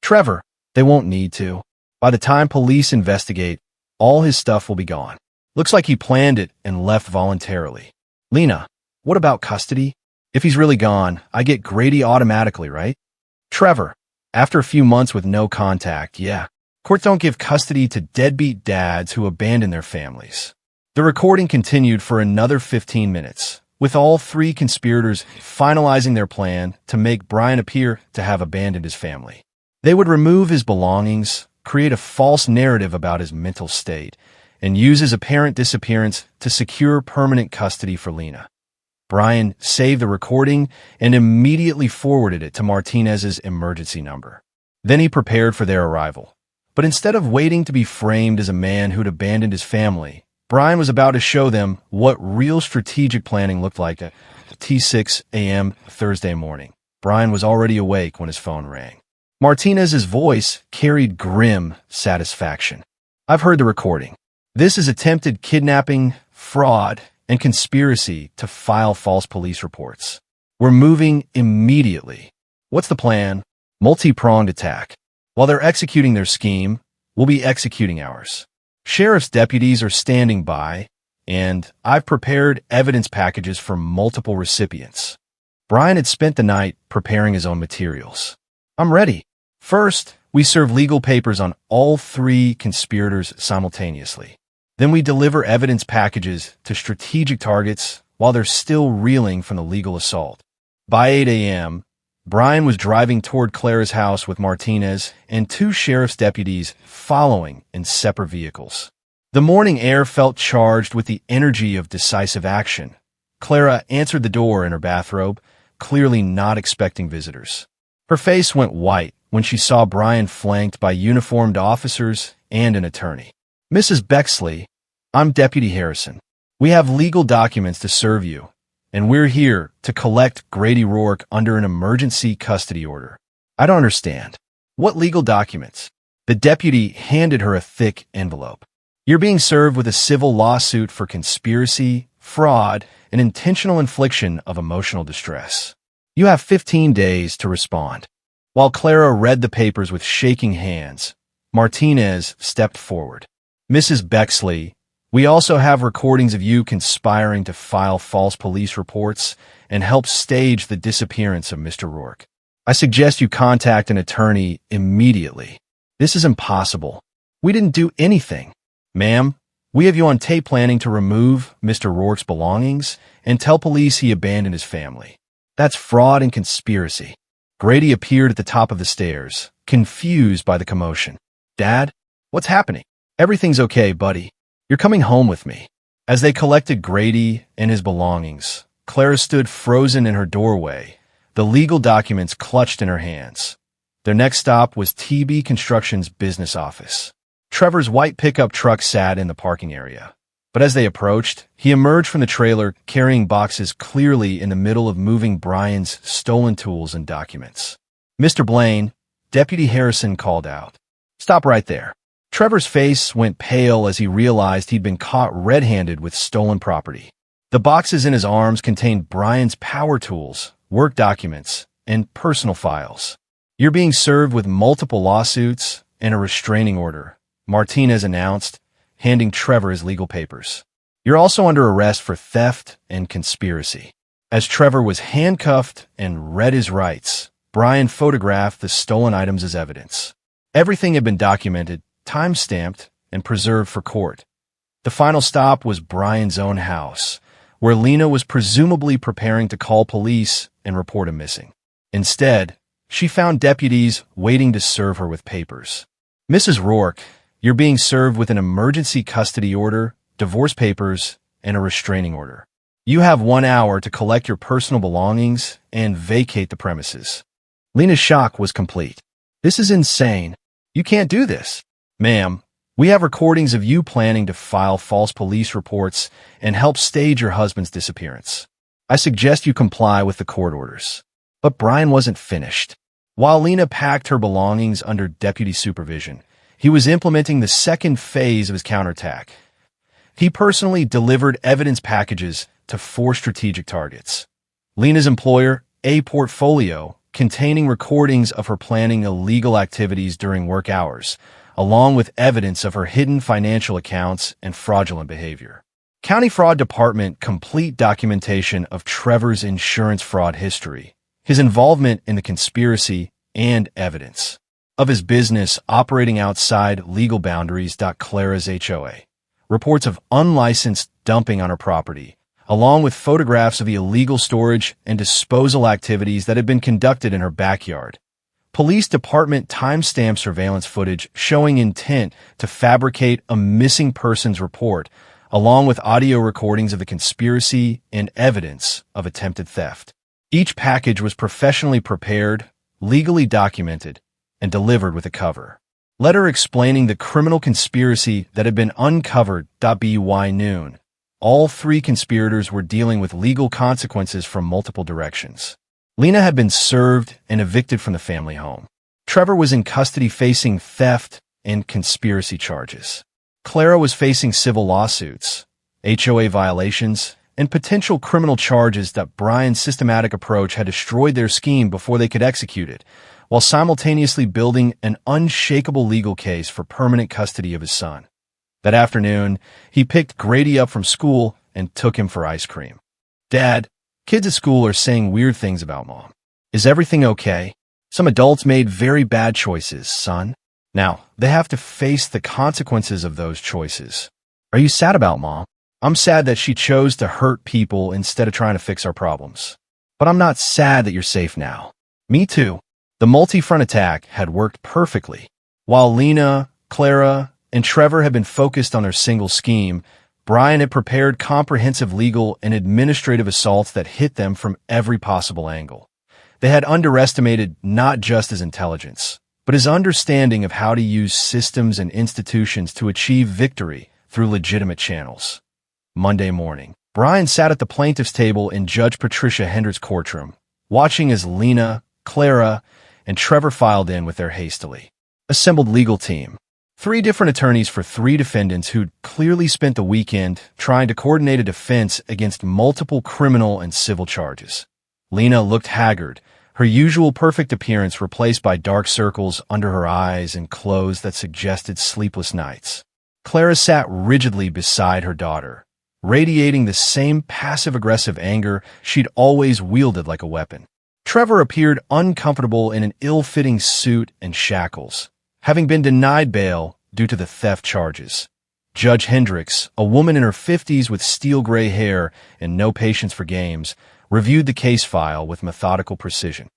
S1: Trevor. "They won't need to. By the time police investigate, all his stuff will be gone. Looks like he planned it and left voluntarily." Lena. "What about custody? If he's really gone, I get Grady automatically, right?" Trevor, after a few months with no contact, yeah. Courts don't give custody to deadbeat dads who abandon their families. The recording continued for another 15 minutes, with all three conspirators finalizing their plan to make Brian appear to have abandoned his family. They would remove his belongings, create a false narrative about his mental state, and use his apparent disappearance to secure permanent custody for Lena. Brian saved the recording and immediately forwarded it to Martinez's emergency number. Then he prepared for their arrival. But instead of waiting to be framed as a man who'd abandoned his family, Brian was about to show them what real strategic planning looked like at 6 a.m. Thursday morning. Brian was already awake when his phone rang. Martinez's voice carried grim satisfaction. I've heard the recording. This is attempted kidnapping, fraud, and conspiracy to file false police reports. We're moving immediately. What's the plan? Multi-pronged attack. While they're executing their scheme, we'll be executing ours. Sheriff's deputies are standing by, and I've prepared evidence packages for multiple recipients. Brian had spent the night preparing his own materials. I'm ready. First, we serve legal papers on all three conspirators simultaneously. Then we deliver evidence packages to strategic targets while they're still reeling from the legal assault. By 8 a.m., Brian was driving toward Clara's house with Martinez and two sheriff's deputies following in separate vehicles. The morning air felt charged with the energy of decisive action. Clara answered the door in her bathrobe, clearly not expecting visitors. Her face went white when she saw Brian flanked by uniformed officers and an attorney. Mrs. Bexley, I'm Deputy Harrison. We have legal documents to serve you, and we're here to collect Grady Rourke under an emergency custody order. I don't understand. What legal documents? The deputy handed her a thick envelope. You're being served with a civil lawsuit for conspiracy, fraud, and intentional infliction of emotional distress. You have 15 days to respond. While Clara read the papers with shaking hands, Martinez stepped forward. Mrs. Bexley, we also have recordings of you conspiring to file false police reports and help stage the disappearance of Mr. Rourke. I suggest you contact an attorney immediately. This is impossible. We didn't do anything. Ma'am, we have you on tape planning to remove Mr. Rourke's belongings and tell police he abandoned his family. That's fraud and conspiracy. Grady appeared at the top of the stairs, confused by the commotion. Dad, what's happening? Everything's okay, buddy. You're coming home with me. As they collected Grady and his belongings, Clara stood frozen in her doorway, the legal documents clutched in her hands. Their next stop was TB Construction's business office. Trevor's white pickup truck sat in the parking area. But as they approached, he emerged from the trailer carrying boxes clearly in the middle of moving Brian's stolen tools and documents. Mr. Blaine, Deputy Harrison called out. Stop right there. Trevor's face went pale as he realized he'd been caught red-handed with stolen property. The boxes in his arms contained Brian's power tools, work documents, and personal files. You're being served with multiple lawsuits and a restraining order, Martinez announced, handing Trevor his legal papers. You're also under arrest for theft and conspiracy. As Trevor was handcuffed and read his rights, Brian photographed the stolen items as evidence. Everything had been documented, time-stamped, and preserved for court. The final stop was Brian's own house, where Lena was presumably preparing to call police and report him missing. Instead, she found deputies waiting to serve her with papers. Mrs. Rourke, you're being served with an emergency custody order, divorce papers, and a restraining order. You have 1 hour to collect your personal belongings and vacate the premises. Lena's shock was complete. This is insane. You can't do this. Ma'am, we have recordings of you planning to file false police reports and help stage your husband's disappearance. I suggest you comply with the court orders. But Brian wasn't finished. While Lena packed her belongings under deputy supervision, he was implementing the second phase of his counterattack. He personally delivered evidence packages to 4 strategic targets. Lena's employer, A Portfolio, containing recordings of her planning illegal activities during work hours, along with evidence of her hidden financial accounts and fraudulent behavior. County Fraud Department complete documentation of Trevor's insurance fraud history, his involvement in the conspiracy, and evidence of his business operating outside legal boundaries. Clara's HOA reports of unlicensed dumping on her property, along with photographs of the illegal storage and disposal activities that had been conducted in her backyard. Police department timestamp surveillance footage showing intent to fabricate a missing persons report, along with audio recordings of the conspiracy and evidence of attempted theft. Each package was professionally prepared, legally documented, and delivered with a cover letter explaining the criminal conspiracy that had been uncovered. By noon, all three conspirators were dealing with legal consequences from multiple directions. Lena had been served and evicted from the family home. Trevor was in custody facing theft and conspiracy charges. Clara was facing civil lawsuits, HOA violations, and potential criminal charges. Brian's systematic approach had destroyed their scheme before they could execute it, while simultaneously building an unshakable legal case for permanent custody of his son. That afternoon, he picked Grady up from school and took him for ice cream. "Dad, kids at school are saying weird things about Mom. Is everything okay? Some adults made very bad choices, son. Now, they have to face the consequences of those choices. Are you sad about Mom?" "I'm sad that she chose to hurt people instead of trying to fix our problems. But I'm not sad that you're safe now." "Me too." The multi-front attack had worked perfectly. While Lena, Clara, and Trevor had been focused on their single scheme, Brian had prepared comprehensive legal and administrative assaults that hit them from every possible angle. They had underestimated not just his intelligence, but his understanding of how to use systems and institutions to achieve victory through legitimate channels. Monday morning, Brian sat at the plaintiff's table in Judge Patricia Hendricks' courtroom, watching as Lena, Clara, and Trevor filed in with their hastily assembled legal team. 3 different attorneys for 3 defendants who'd clearly spent the weekend trying to coordinate a defense against multiple criminal and civil charges. Lena looked haggard, her usual perfect appearance replaced by dark circles under her eyes and clothes that suggested sleepless nights. Clara sat rigidly beside her daughter, radiating the same passive-aggressive anger she'd always wielded like a weapon. Trevor appeared uncomfortable in an ill-fitting suit and shackles, having been denied bail due to the theft charges. Judge Hendricks, a woman in her 50s with steel-gray hair and no patience for games, reviewed the case file with methodical precision.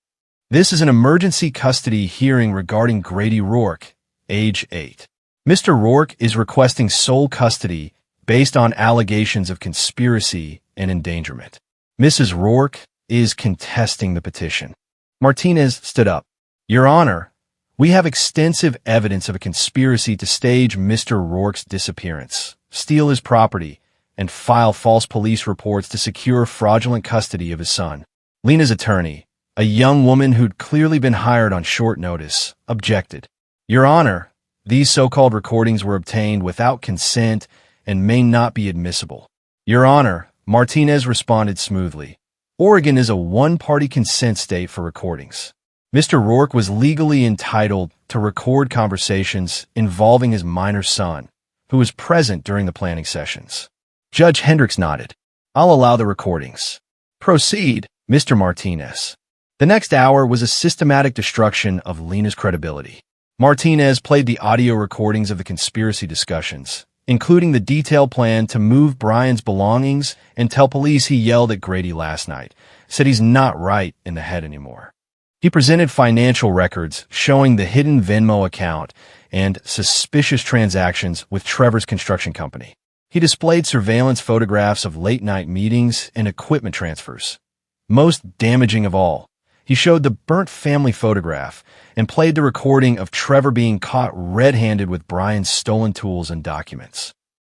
S1: "This is an emergency custody hearing regarding Grady Rourke, age 8. Mr. Rourke is requesting sole custody based on allegations of conspiracy and endangerment. Mrs. Rourke is contesting the petition." Martinez stood up. "Your Honor, we have extensive evidence of a conspiracy to stage Mr. Rourke's disappearance, steal his property, and file false police reports to secure fraudulent custody of his son." Lena's attorney, a young woman who'd clearly been hired on short notice, objected. "Your Honor, these so-called recordings were obtained without consent and may not be admissible." "Your Honor," Martinez responded smoothly, "Oregon is a one-party consent state for recordings. Mr. Rourke was legally entitled to record conversations involving his minor son, who was present during the planning sessions." Judge Hendricks nodded. "I'll allow the recordings." "Proceed, Mr. Martinez." The next hour was a systematic destruction of Lena's credibility. Martinez played the audio recordings of the conspiracy discussions, including the detailed plan to move Brian's belongings and tell police he yelled at Grady last night, said he's not right in the head anymore. He presented financial records showing the hidden Venmo account and suspicious transactions with Trevor's construction company. He displayed surveillance photographs of late-night meetings and equipment transfers. Most damaging of all, he showed the burnt family photograph and played the recording of Trevor being caught red-handed with Brian's stolen tools and documents.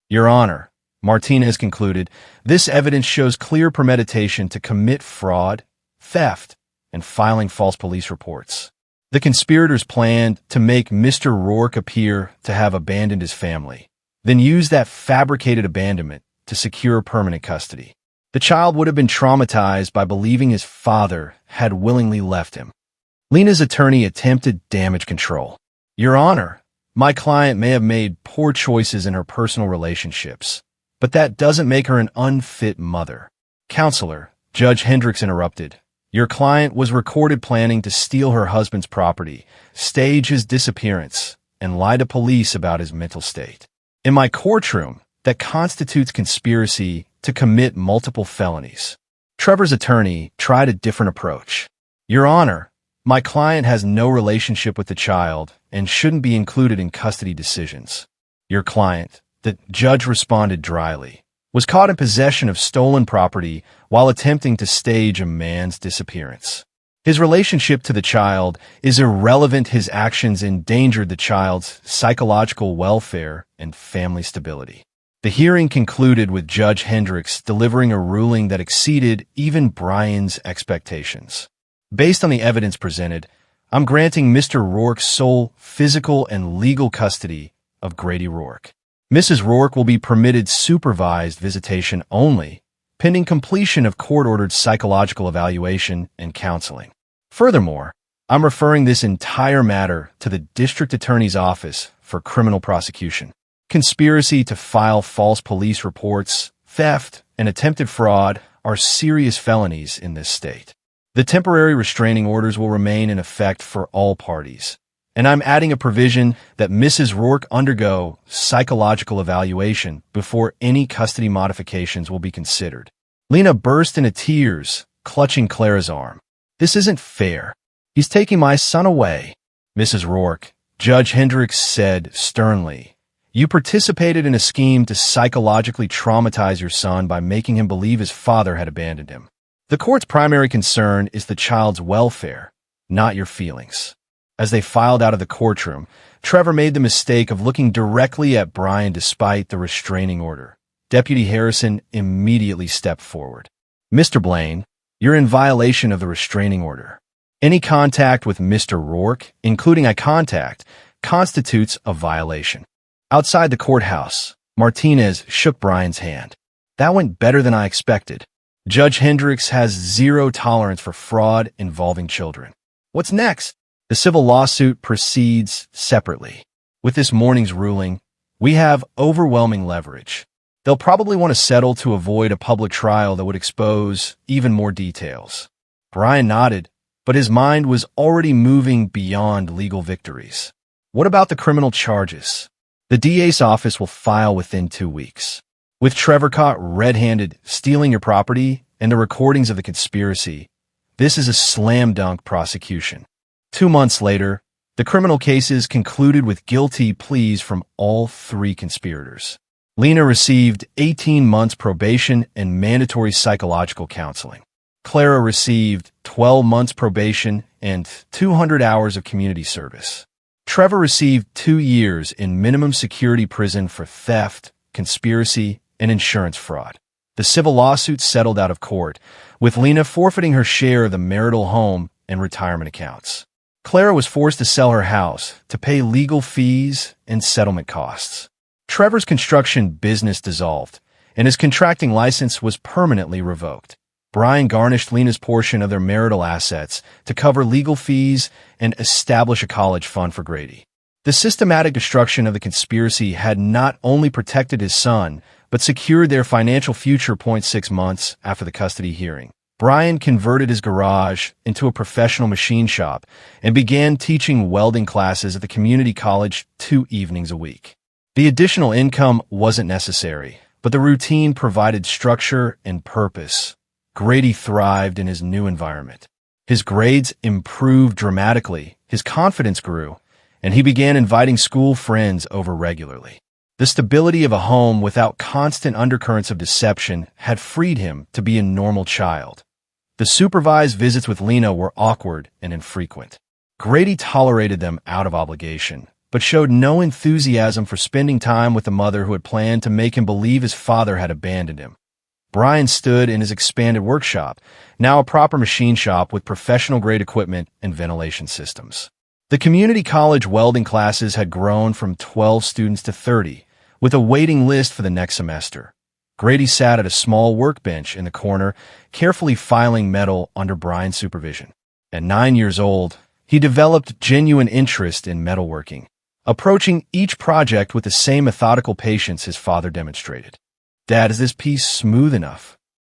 S1: "Your Honor," Martinez concluded, "this evidence shows clear premeditation to commit fraud, theft, and filing false police reports. The conspirators planned to make Mr. Rourke appear to have abandoned his family, then use that fabricated abandonment to secure permanent custody. The child would have been traumatized by believing his father had willingly left him." Lena's attorney attempted damage control. "Your Honor, my client may have made poor choices in her personal relationships, but that doesn't make her an unfit mother." "Counselor," Judge Hendricks interrupted, Your client was recorded planning to steal her husband's property, stage his disappearance, and lie to police about his mental state. In my courtroom, that constitutes conspiracy to commit multiple felonies. Trevor's attorney tried a different approach. Your Honor, my client has no relationship with the child and shouldn't be included in custody decisions. Your client, the judge responded dryly, was caught in possession of stolen property while attempting to stage a man's disappearance. His relationship to the child is irrelevant. His actions endangered the child's psychological welfare and family stability. The hearing concluded with Judge Hendricks delivering a ruling that exceeded even Brian's expectations. Based on the evidence presented, I'm granting Mr. Rourke's sole physical and legal custody of Grady Rourke. Mrs. Rourke will be permitted supervised visitation only, pending completion of court-ordered psychological evaluation and counseling. Furthermore, I'm referring this entire matter to the District Attorney's Office for criminal prosecution. Conspiracy to file false police reports, theft, and attempted fraud are serious felonies in this state. The temporary restraining orders will remain in effect for all parties. And I'm adding a provision that Mrs. Rourke undergo psychological evaluation before any custody modifications will be considered. Lena burst into tears, clutching Clara's arm. This isn't fair. He's taking my son away. Mrs. Rourke, Judge Hendricks said sternly, you participated in a scheme to psychologically traumatize your son by making him believe his father had abandoned him. The court's primary concern is the child's welfare, not your feelings. As they filed out of the courtroom, Trevor made the mistake of looking directly at Brian despite the restraining order. Deputy Harrison immediately stepped forward. Mr. Blaine, you're in violation of the restraining order. Any contact with Mr. Rourke, including eye contact, constitutes a violation. Outside the courthouse, Martinez shook Brian's hand. That went better than I expected. Judge Hendricks has zero tolerance for fraud involving children. What's next? The civil lawsuit proceeds separately. With this morning's ruling, we have overwhelming leverage. They'll probably want to settle to avoid a public trial that would expose even more details. Brian nodded, but his mind was already moving beyond legal victories. What about the criminal charges? The DA's office will file within 2 weeks. With Trevor caught red-handed stealing your property and the recordings of the conspiracy, this is a slam-dunk prosecution. 2 months later, the criminal cases concluded with guilty pleas from all 3 conspirators. Lena received 18 months probation and mandatory psychological counseling. Clara received 12 months probation and 200 hours of community service. Trevor received 2 years in minimum security prison for theft, conspiracy, and insurance fraud. The civil lawsuit settled out of court, with Lena forfeiting her share of the marital home and retirement accounts. Clara was forced to sell her house to pay legal fees and settlement costs. Trevor's construction business dissolved, and his contracting license was permanently revoked. Brian garnished Lena's portion of their marital assets to cover legal fees and establish a college fund for Grady. The systematic destruction of the conspiracy had not only protected his son, but secured their financial future. 6 months after the custody hearing, Brian converted his garage into a professional machine shop and began teaching welding classes at the community college 2 evenings a week. The additional income wasn't necessary, but the routine provided structure and purpose. Grady thrived in his new environment. His grades improved dramatically, his confidence grew, and he began inviting school friends over regularly. The stability of a home without constant undercurrents of deception had freed him to be a normal child. The supervised visits with Lena were awkward and infrequent. Grady tolerated them out of obligation, but showed no enthusiasm for spending time with the mother who had planned to make him believe his father had abandoned him. Brian stood in his expanded workshop, now a proper machine shop with professional-grade equipment and ventilation systems. The community college welding classes had grown from 12 students to 30, with a waiting list for the next semester. Grady sat at a small workbench in the corner, carefully filing metal under Brian's supervision. At 9 years old, he developed genuine interest in metalworking, approaching each project with the same methodical patience his father demonstrated. "Dad, is this piece smooth enough?"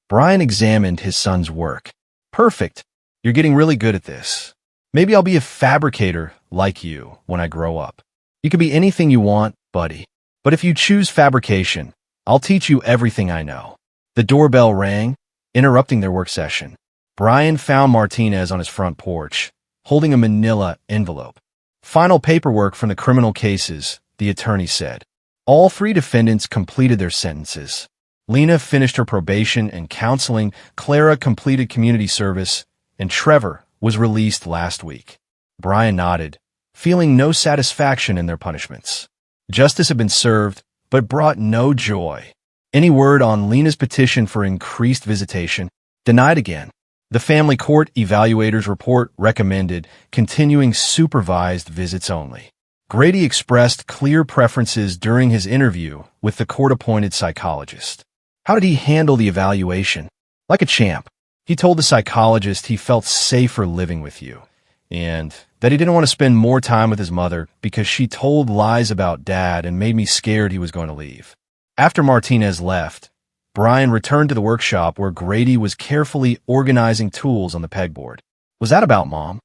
S1: Brian examined his son's work. "Perfect. You're getting really good at this. Maybe I'll be a fabricator like you when I grow up. You can be anything you want, buddy. But if you choose fabrication, I'll teach you everything I know." The doorbell rang, interrupting their work session. Brian found Martinez on his front porch, holding a manila envelope. "Final paperwork from the criminal cases," the attorney said. All three defendants completed their sentences. Lena finished her probation and counseling, Clara completed community service, and Trevor was released last week. Brian nodded, feeling no satisfaction in their punishments. Justice had been served, but brought no joy. Any word on Lena's petition for increased visitation? Denied again. The family court evaluator's report recommended continuing supervised visits only. Grady expressed clear preferences during his interview with the court-appointed psychologist. How did he handle the evaluation? Like a champ. He told the psychologist he felt safer living with you, and that he didn't want to spend more time with his mother because she told lies about Dad and made me scared he was going to leave. After Martinez left, Brian returned to the workshop where Grady was carefully organizing tools on the pegboard. "Was that about Mom?"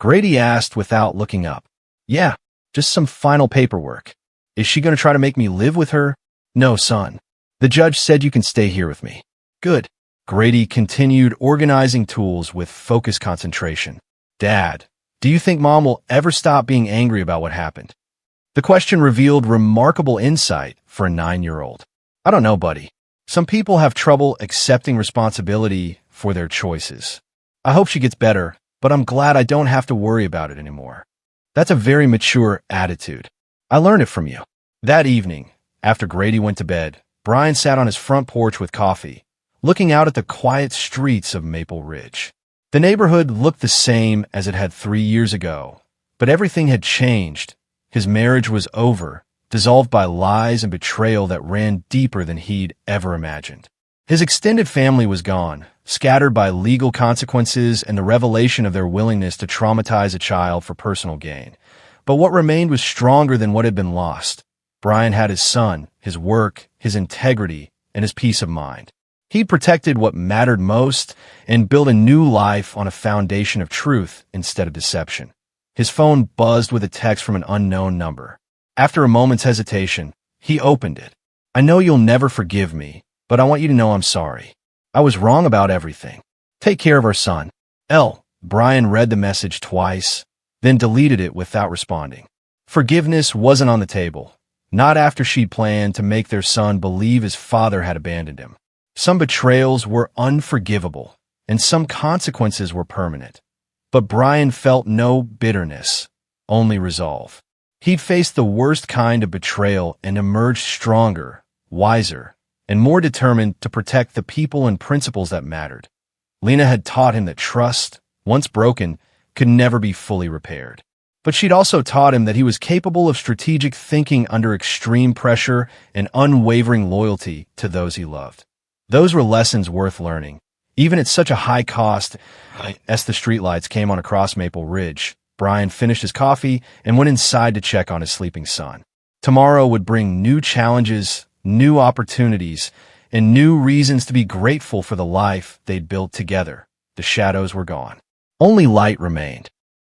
S1: Grady asked without looking up. "Yeah, just some final paperwork. Is she going to try to make me live with her?" "No, son. The judge said you can stay here with me." "Good." Grady continued organizing tools with focused concentration. "Dad, do you think Mom will ever stop being angry about what happened?" The question revealed remarkable insight for a 9-year-old. "I don't know, buddy. Some people have trouble accepting responsibility for their choices. I hope she gets better, but I'm glad I don't have to worry about it anymore." "That's a very mature attitude. I learned it from you." That evening, after Grady went to bed, Brian sat on his front porch with coffee, looking out at the quiet streets of Maple Ridge. The neighborhood looked the same as it had 3 years ago, but everything had changed. His marriage was over, dissolved by lies and betrayal that ran deeper than he'd ever imagined. His extended family was gone, scattered by legal consequences and the revelation of their willingness to traumatize a child for personal gain. But what remained was stronger than what had been lost. Brian had his son, his work, his integrity, and his peace of mind. He'd protected what mattered most and built a new life on a foundation of truth instead of deception. His phone buzzed with a text from an unknown number. After a moment's hesitation, he opened it. "I know you'll never forgive me, but I want you to know I'm sorry. I was wrong about everything. Take care of our son. L." Brian read the message twice, then deleted it without responding. Forgiveness wasn't on the table, not after she'd planned to make their son believe his father had abandoned him. Some betrayals were unforgivable, and some consequences were permanent. But Brian felt no bitterness, only resolve. He'd faced the worst kind of betrayal and emerged stronger, wiser, and more determined to protect the people and principles that mattered. Lena had taught him that trust, once broken, could never be fully repaired. But she'd also taught him that he was capable of strategic thinking under extreme pressure and unwavering loyalty to those he loved. Those were lessons worth learning, even at such a high cost. As the streetlights came on across Maple Ridge, Brian finished his coffee and went inside to check on his sleeping son. Tomorrow would bring new challenges, new opportunities, and new reasons to be grateful for the life they'd built together. The shadows were gone. Only light remained.